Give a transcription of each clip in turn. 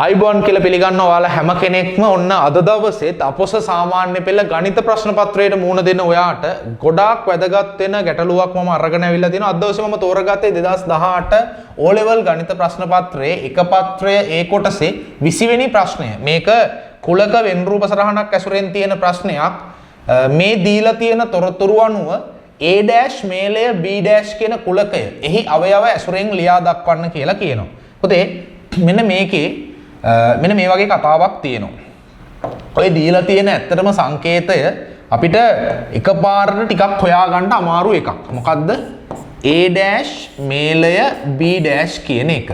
අයිබෝන් කියලා පිළිගන්න ඔයාලා හැම කෙනෙක්ම ඔන්න අද දවසේත් අපොස සාමාන්‍ය පෙළ ගණිත ප්‍රශ්න පත්‍රයට මුහුණ දෙන්න ඔයාට ගොඩාක් වැදගත් වෙන ගැටලුවක් මම අරගෙන අවිල්ලා තිනවා. අද දවසේ මම තෝරගත්තේ 2018 O level ගණිත ප්‍රශ්න පත්‍රයේ එක පත්‍රය ඒ කොටසේ 20 වෙනි ප්‍රශ්නය. මේක කුලක වෙන් රූප සරහනක් ඇසුරෙන් තියෙන ප්‍රශ්නයක්. මේ දීලා තියෙන තොරතුරු අනුව A' මේලය B' කියන කුලකය එහි අවයව ඇසුරෙන් ලියා දක්වන්න කියලා කියනවා. පුතේ මෙන්න මේකේ මෙන්න මේ වගේ කතාවක් තියෙනවා. ඔය දීලා තියෙන ඇත්තටම සංකේතය අපිට එකපාරට ටිකක් හොයාගන්න අමාරු එකක්. මොකද්ද? A' මේලය B' කියන එක.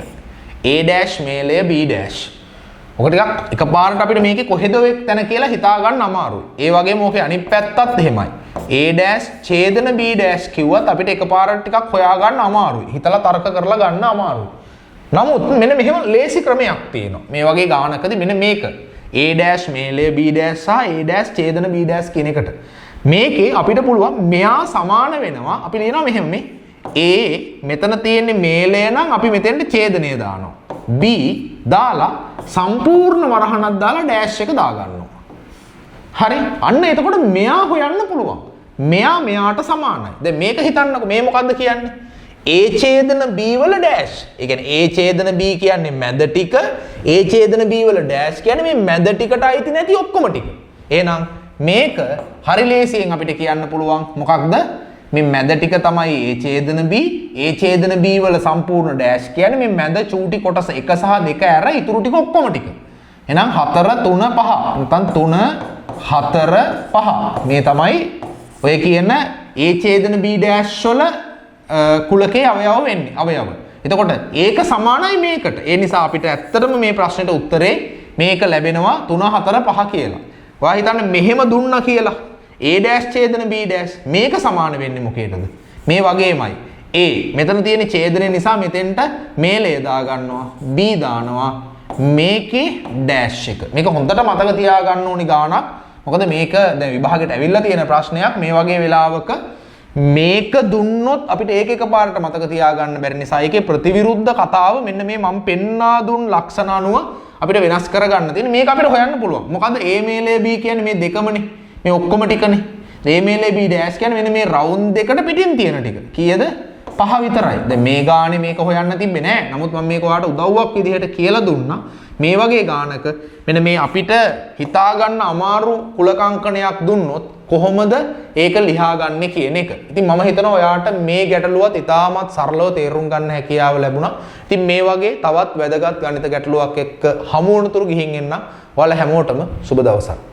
A' මේලය B'. ඔක ටිකක් එකපාරට අපිට මේකේ කොහෙද ඔය තැන කියලා හිතා ගන්න අමාරුයි. ඒ වගේම ඕකේ අනිත් පැත්තත් එහෙමයි. A' ඡේදන B' කිව්වත් අපිට එකපාරට ටිකක් හොයා ගන්න අමාරුයි. හිතලා තර්ක කරලා ගන්න අමාරුයි. නමුත් මෙන්න මෙහෙම ලේසි ක්‍රමයක් තියෙනවා. මේ වගේ ගානකදී මෙන්න මේක A' මේලය B' සහ A' ඡේදන B' කියන එකට. මේකේ අපිට පුළුවන් මෙයා සමාන වෙනවා. අපි ලියනවා මෙහෙම මේ A මෙතන තියෙන්නේ මේලය නම් අපි මෙතෙන්ට ඡේදනය දානවා. B දාලා සම්පූර්ණ වරහණක් දාලා ඩෑෂ් එක දාගන්නවා. හරි. අන්න එතකොට මෙයා හොයන්න පුළුවන්. මෙයා මෙයාට සමානයි. දැන් මේක හිතන්නකෝ මේ මොකද්ද කියන්නේ? A ඡේදන B වල ඩෑෂ්. ඒ කියන්නේ A ඡේදන B කියන්නේ මැද ටික, A ඡේදන B වල ඩෑෂ් කියන්නේ මේ මැද ටිකට අයිති නැති ඔක්කොම ටික. එහෙනම් මේක හරි ලේසියෙන් අපිට කියන්න පුළුවන් මොකක්ද? මේ මැද ටික තමයි A ඡේදන B, A ඡේදන B වල සම්පූර්ණ ඩෑෂ් කියන්නේ මේ මැද චූටි කොටස 1 සහ 2 ඇර ඉතුරු ටික ඔක්කොම ටික. එහෙනම් 4 3 5. නැත්නම් 3 4 5. මේ තමයි ඔය කියන A ඡේදන B ඩෑෂ් වල කුලකේ අවයව වෙන්නේ. අවයව. එතකොට ඒක සමානයි මේකට. ඒ නිසා අපිට ඇත්තටම මේ ප්‍රශ්නෙට උත්තරේ මේක ලැබෙනවා 3 4 5 කියලා. ඔයා හිතන්නේ මෙහෙම දුන්නා කියලා. A' ඡේදන B' මේක සමාන වෙන්නේ මොකේද? මේ වගේමයි. A මෙතන තියෙන ඡේදනය නිසා මෙතෙන්ට මේලය දා ගන්නවා. B දානවා. මේකේ ඩෑෂ් එක. මේක හොඳට මතක තියාගන්න ඕනි ගානක්. මොකද මේක දැන් විභාගයට ඇවිල්ලා තියෙන ප්‍රශ්නයක්. මේ වගේ වෙලාවක මේක දුන්නොත් අපිට ඒක එකපාරට මතක තියාගන්න බැරි නිසා ඒකේ ප්‍රතිවිරුද්ධ කතාව මෙන්න මේ මම පෙන්වා දුන් ලක්ෂණ අනුව අපිට වෙනස් කරගන්න තියෙන. මේක අපිට හොයන්න පුළුවන්. මොකද A මේලය B කියන්නේ මේ දෙකමනේ. මේ ඔක්කොම ටිකනේ. A මේලය B' කියන්නේ මෙන්න මේ රවුන්ඩ් දෙකට පිටින් තියෙන ටික. කීයද? 5 විතරයි. දැන් මේ ගානේ මේක හොයන්න තිබ්බේ නෑ. නමුත් මම මේක ඔයාලට උදව්වක් විදිහට කියලා දුන්නා. මේ වගේ ගානක මෙන්න මේ අපිට හිතා ගන්න අමාරු කුලකංකණයක් දුන්නොත් කොහොමද ඒක ලියාගන්නේ කියන එක. ඉතින් මම හිතනවා ඔයාට මේ ගැටලුවත් ඉතාමත් සරලව තේරුම් ගන්න හැකියාව ලැබුණා. ඉතින් මේ වගේ තවත් වැදගත් ගණිත ගැටලුවක් එක්ක හමු වුණතුරු ගිහින් එන්න. ඔයාලා හැමෝටම සුබ දවසක්.